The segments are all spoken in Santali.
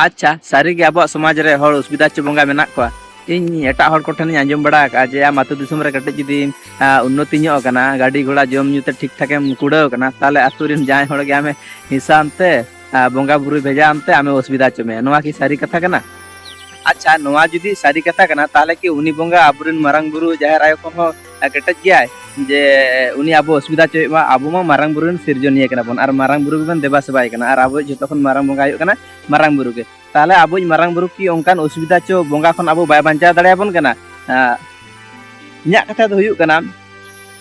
ᱟᱪᱪᱷᱟ ᱥᱟᱹᱨᱤᱜᱮ ᱟᱵᱚᱣᱟᱜ ᱥᱚᱢᱟᱡᱽ ᱨᱮ ᱦᱚᱲ ᱚᱥᱩᱵᱤᱫᱷᱟ ᱪᱚ ᱵᱚᱸᱜᱟ ᱢᱮᱱᱟᱜ ᱠᱚᱣᱟ? ᱤᱧ ᱮᱴᱟᱜ ᱦᱚᱲ ᱠᱚᱴᱷᱮᱱᱤᱧ ᱟᱸᱡᱚᱢ ᱵᱟᱲᱟ ᱟᱠᱟᱜᱼᱟ ᱡᱮ ᱟᱢ ᱟᱹᱛᱩ ᱫᱤᱥᱚᱢ ᱨᱮ ᱠᱟᱹᱴᱤᱡ ᱡᱩᱫᱤ ᱩन्नᱚति ᱧᱚᱜ ᱟᱠᱟᱱᱟ, ᱜᱟᱹᱰᱤ ᱜᱷᱚᱲᱟ ᱡᱚᱢ ᱧᱩ ᱛᱮ ᱴᱷᱤᱠ ᱴᱷᱟᱠᱮᱢ ᱠᱩᱲᱟᱹᱣ ᱟᱠᱟᱱᱟ, ᱛᱟᱦᱚᱞᱮ ᱟᱹᱛᱩ ᱨᱮᱱ ᱡᱟᱦᱟᱸᱭ ᱦᱚᱲ ᱜᱮ ᱟᱢᱮ ᱦᱤᱥᱟᱢ ᱛᱮ ᱵᱚᱸᱜᱟ ᱵᱩᱨᱩ ᱵᱷᱮᱡᱟ ᱟᱢ ᱛᱮ ᱟᱢᱮ ᱚᱥᱩᱵᱤᱫᱷᱟ ᱦᱚᱪᱚ ᱢᱮᱭᱟ, ᱱᱚᱣᱟ ᱠᱤ ᱥᱟᱹᱨᱤ ᱠᱟᱛᱷᱟ ᱠᱟᱱᱟ? ᱟᱪᱪᱷᱟ ᱱᱚᱣᱟ ᱡᱩᱫᱤ ᱥᱟᱹᱨᱤ ᱠᱟᱛᱷᱟ ᱠᱟᱱᱟ ᱛᱟᱦᱚᱞᱮ ᱠᱤ ᱩᱱᱤ ᱵᱚᱸᱜᱟ ᱟᱵᱚᱨᱮᱱ ᱢᱟᱨᱟᱝ ᱵᱩᱨᱩ ᱡᱟᱦᱮᱨ ᱟᱭᱳ ᱠᱷᱚᱱ ᱦᱚᱸ ᱠᱮᱴᱮᱡ ᱜᱮᱭᱟᱭ? ᱡᱮ ᱩᱱᱤ ᱟᱵᱚ ᱚᱥᱩᱵᱤᱫᱷᱟ ᱦᱚᱪᱚᱭᱮᱫ ᱢᱟ? ᱟᱵᱚ ᱢᱟ ᱢᱟᱨᱟᱝ ᱵᱩᱨᱩ ᱨᱮᱱ ᱥᱤᱨᱡᱚᱱᱤᱭᱟᱹ ᱠᱟᱱᱟ ᱵᱚᱱ ᱟᱨ ᱢᱟᱨᱟᱝ ᱵᱩᱨᱩ ᱜᱮᱵᱚᱱ ᱫᱮᱵᱟ ᱥᱮᱵᱟᱭ ᱠᱟᱱᱟ, ᱟᱨ ᱟᱵᱚ ᱡᱚᱛᱚ ᱠᱷᱚᱱ ᱢᱟᱨᱟᱝ ᱵᱚᱸᱜᱟ ᱦᱩᱭᱩᱜ ᱠᱟᱱᱟ ᱢᱟᱨᱟᱝ ᱵᱩᱨᱩ ᱜᱮ᱾ ᱛᱟᱦᱚᱞᱮ ᱟᱵᱚᱭᱤᱡ ᱢᱟᱨᱟᱝ ᱵᱩᱨᱩ ᱠᱤ ᱚᱱᱠᱟᱱ ᱚᱥᱩᱵᱤᱫᱷᱟ ᱪᱚ ᱵᱚᱸᱜᱟ ᱠᱷᱚᱱ ᱟᱵᱚ ᱵᱟᱭ ᱵᱟᱧᱪᱟᱣ ᱫᱟᱲᱮᱭᱟᱵᱚᱱ ᱠᱟᱱᱟ? ᱤᱧᱟᱹᱜ ᱠᱟᱛᱷᱟ ᱫᱚ ᱦᱩᱭᱩᱜ ᱠᱟᱱᱟ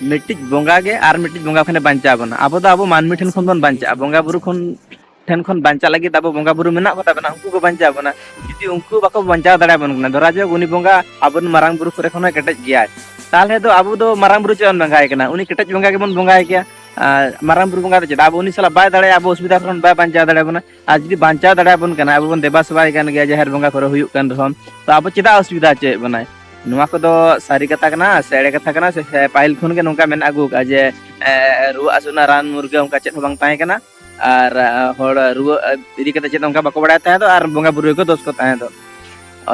ᱢᱤᱫᱴᱤᱡ ᱵᱚᱸᱜᱟ ᱜᱮ ᱟᱨ ᱢᱤᱫᱴᱤᱡ ᱵᱚᱸगा ᱠᱷᱚᱱᱮ ᱵᱟᱧᱪᱟᱣ ᱵᱚᱱᱟ᱾ ᱟᱵᱚ ᱫᱚ ᱟᱵᱚ ᱢᱟᱹᱱᱢᱤ ᱴᱷᱮᱱ ᱠᱷᱚᱱ ᱵᱚᱱ ᱵᱟᱧᱪᱟᱜᱼᱟ, ᱵᱚᱸᱜᱟ ᱵᱩᱨᱩ ᱴᱷᱮᱱ ᱠᱷᱚᱱ ᱵᱟᱧᱪᱟᱜ ᱞᱟᱹᱜᱤᱫ ᱟᱵᱚ ᱵᱚᱸᱜᱟ ᱵᱩᱨᱩ ᱢᱮᱱᱟᱜ ᱠᱚᱛᱟ ᱵᱚᱱᱟ, ᱩᱱᱠᱩ ᱠᱚ ᱵᱟᱧᱪᱟᱣ ᱵᱚᱱᱟ᱾ ᱡᱩᱫᱤ ᱩᱱᱠᱩ ᱵᱟᱠᱚ ᱵᱟᱧᱪᱟᱣ ᱫᱟᱲᱮᱭᱟᱵᱚᱱ ᱠᱟᱱᱟ, ᱫᱷᱚᱨᱟ ᱡᱟᱠ ᱩᱱᱤ ᱵᱚᱸᱜᱟ ᱟᱵᱚᱨᱮᱱ ᱢᱟᱨᱟᱝ ᱵᱩᱨᱩ ᱠᱚᱨᱮ ᱠᱷᱚᱱ ᱦᱚᱸ ᱠᱮᱴᱮᱡ ᱜᱮᱭᱟᱭ, ᱛᱟᱦᱚᱞᱮ ᱫᱚ ᱟᱵᱚ ᱫᱚ ᱢᱟᱨᱟᱝ ᱵᱩᱨᱩ ᱪᱮᱫ ᱵᱚᱱ ᱵᱚᱸᱜᱟᱭ ᱠᱟᱱᱟ? ᱩᱱᱤ ᱠᱮᱴᱮᱡ ᱵᱚᱸᱜᱟ ᱜᱮᱵᱚᱱ ᱵᱚᱸᱜᱟᱭ ᱜᱮᱭᱟ᱾ ᱢᱟᱨᱟᱝ ᱵᱩᱨᱩ ᱵᱚᱸᱜᱟ ᱫᱚ ᱪᱮᱫᱟᱜ ᱟᱵᱚ ᱩᱱᱤ ᱥᱟᱞᱟᱜ ᱵᱟᱭ ᱫᱟᱲᱮᱭᱟᱜᱼᱟ? ᱟᱵᱚ ᱚᱥᱩᱵᱤᱫᱷᱟ ᱠᱷᱚᱱ ᱵᱟᱭ ᱵᱟᱧᱪᱟᱣ ᱫᱟᱲᱮᱭᱟᱵᱚᱱᱟ? ᱟᱨ ᱡᱩᱫᱤ ᱵᱟᱧᱪᱟᱣ ᱫᱟᱲᱮᱭᱟᱵᱚᱱ ᱠᱟᱱᱟ, ᱟᱵᱚ ᱵᱚᱱ ᱫᱮᱵᱟ ᱥᱮᱵᱟᱭ ᱠᱟᱱ ᱜᱮᱭᱟ ᱡᱟᱦᱮᱨ ᱵᱚᱸᱜᱟ ᱠᱚᱨᱮ ᱦᱩᱭᱩᱜ ᱠᱟᱱ ᱨᱮᱦᱚᱸ, ᱛᱚ ᱟᱵᱚ ᱪᱮᱫᱟᱜ ᱚᱥᱩᱵᱤᱫᱷᱟ ᱦᱚᱪᱚᱭᱮᱫ ᱵᱚᱱᱟᱭ? ᱱᱚᱣᱟ ᱠᱚᱫᱚ ᱥᱟᱹᱨᱤ ᱠᱟᱛᱷᱟ ᱠᱟᱱᱟ ᱥᱮ ᱮᱲᱮ ᱠᱟᱛᱷᱟ ᱠᱟᱱᱟ ᱥᱮ ᱯᱟᱹᱦᱤᱞ ᱠᱷᱚᱱ ᱜᱮ ᱱᱚᱝᱠᱟ ᱢᱮᱱ ᱟᱹᱜᱩ ᱠᱟᱜᱼᱟ ᱡᱮ ᱨᱩᱣᱟᱹᱜ ᱦᱟᱹᱥᱩ ᱨᱮᱱᱟᱜ ᱨᱟᱱ ᱢᱩᱨᱜᱟᱹᱱ ᱚᱱᱠᱟ ᱪᱮᱫ ᱦᱚᱸ ᱵᱟᱝ ᱛᱟᱦᱮᱸ ᱠᱟᱱᱟ, ᱟᱨ ᱦᱚᱲ ᱨᱩᱣᱟᱹ ᱤᱫᱤ ᱠᱟᱛᱮ ᱪᱮᱫ ᱚᱱᱠᱟ ᱵᱟᱠᱚ ᱵᱟᱲᱟᱭ ᱛᱟᱦᱮᱸ ᱫᱚ, ᱟᱨ ᱵᱚᱸᱜᱟ ᱵᱩᱨᱩ ᱜᱮᱠᱚ ᱫᱳᱥ ᱠᱚ ᱛᱟᱦᱮᱸ ᱫᱚ?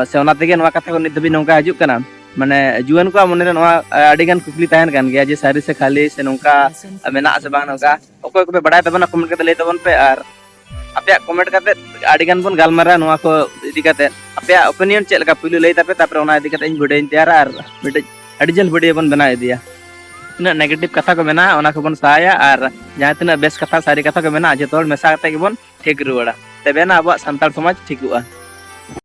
ᱥᱮ ᱚᱱᱟ ᱛᱮᱜᱮ ᱱᱚᱣᱟ ᱠᱟᱛᱷᱟ ᱠᱚ ᱱᱤᱛ ᱫᱷᱟᱹᱵᱤᱡ ᱱᱚᱝᱠᱟ ᱦᱤᱡᱩᱜ ᱠᱟᱱᱟ? ᱢᱟᱱᱮ ᱡᱩᱣᱟᱹᱱ ᱠᱚᱣᱟᱜ ᱢᱚᱱᱮᱨᱮ ᱱᱚᱣᱟ ᱟᱹᱰᱤᱜᱟᱱ ᱠᱩᱠᱞᱤ ᱛᱟᱦᱮᱱ ᱠᱟᱱ ᱜᱮᱭᱟ ᱡᱮ ᱥᱟᱹᱨᱤ ᱥᱮ ᱠᱷᱟᱹᱞᱤ ᱥᱮ ᱱᱚᱝᱠᱟ ᱢᱮᱱᱟᱜ ᱟᱥᱮ ᱵᱟᱝ ᱱᱚᱝᱠᱟ? ᱚᱠᱚᱭ ᱠᱚᱯᱮ ᱵᱟᱲᱟᱭ ᱛᱟᱵᱚᱱᱟ ᱠᱚᱢᱮᱱᱴ ᱠᱟᱛᱮ ᱞᱟᱹᱭ ᱛᱟᱵᱚᱱ ᱯᱮ, ᱟᱨ ᱟᱯᱮᱭᱟᱜ ᱠᱚᱢᱮᱱᱴ ᱠᱟᱛᱮ ᱟᱹᱰᱤᱜᱟᱱ ᱵᱚᱱ ᱜᱟᱞᱢᱟᱨᱟᱣᱟ ᱱᱚᱣᱟ ᱠᱚ ᱤᱫᱤ ᱠᱟᱛᱮ᱾ ᱟᱯᱮᱭᱟᱜ ᱚᱯᱤᱱᱤᱭᱚᱱ ᱪᱮᱫ ᱞᱮᱠᱟ ᱯᱩᱭᱞᱩ ᱞᱟᱹᱭ ᱛᱟᱯᱮ, ᱛᱟᱯᱚᱨᱮ ᱚᱱᱟ ᱤᱫᱤ ᱠᱟᱛᱮ ᱤᱧ ᱵᱷᱤᱰᱭᱳᱧ ᱛᱮᱭᱟᱨᱟ ᱟᱨ ᱢᱤᱫᱴᱮᱡ ᱟᱹᱰᱤ ᱡᱷᱟᱹᱞ ᱵᱷᱤᱰᱭᱳ ᱵᱚᱱ ᱵᱮᱱᱟᱣ ᱤᱫᱤᱭᱟ᱾ ᱛᱤᱱᱟᱹᱜ ᱱᱮᱜᱮᱴᱤᱵᱷ ᱠᱟᱛᱷᱟ ᱠᱚ ᱢᱮᱱᱟᱜᱼᱟ ᱚᱱᱟ ᱠᱚᱵᱚᱱ ᱥᱟᱦᱟᱭᱟ, ᱟᱨ ᱡᱟᱦᱟᱸ ᱛᱤᱱᱟᱹᱜ ᱵᱮᱥ ᱠᱟᱛᱷᱟ ᱥᱟᱹᱨᱤ ᱠᱟᱛᱷᱟ ᱠᱚ ᱢᱮᱱᱟᱜᱼᱟ ᱡᱚᱛᱚ ᱦᱚᱲ ᱢᱮᱥᱟ ᱠᱟᱛᱮ ᱜᱮᱵᱚᱱ ᱴᱷᱤᱠ ᱨᱩᱣᱟᱹᱲᱟ, ᱛᱚᱵᱮᱱᱟ ᱟᱵᱚᱣᱟᱜ ᱥᱟᱱᱛᱟᱲ ᱥᱚᱢᱟᱡᱽ ᱴᱷᱤᱠᱚᱜᱼᱟ᱾